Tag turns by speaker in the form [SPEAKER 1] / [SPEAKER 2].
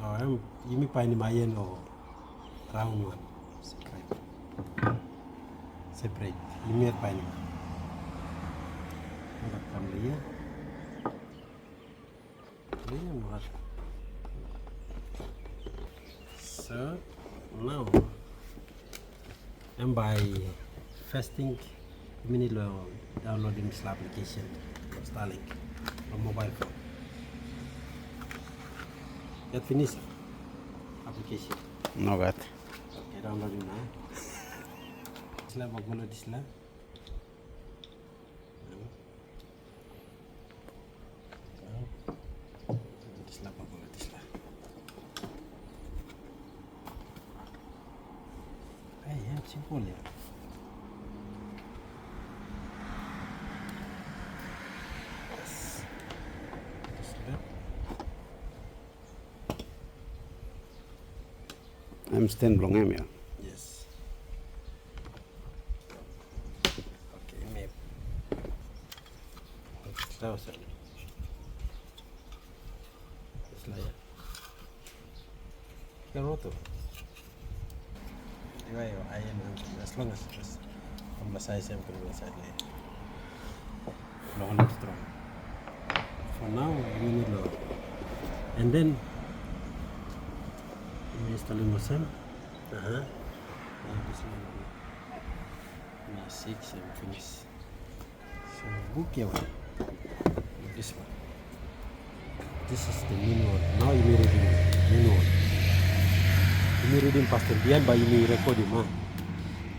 [SPEAKER 1] You may find mayen or round one. Separate. You may find him. Come here. So now and by fasting downloading this application Starlink on mobile phone. Get finished application.
[SPEAKER 2] No got.
[SPEAKER 1] Okay, downloading now. Disla bagulo disla. Disla bagulo disla. Hey, simple ya.
[SPEAKER 2] I'm stand long em ya.
[SPEAKER 1] Yes. Okay, map. Slow sir. Slow ya. Kalau tu. Anyway, as long as from the size I'm going to side lay. Long strong. For now, we need low. And then installing motion. This one. 6 and finish. So book here one. This one. This is the main one. Now you may reading main one. You may reading past the behind by you may record him.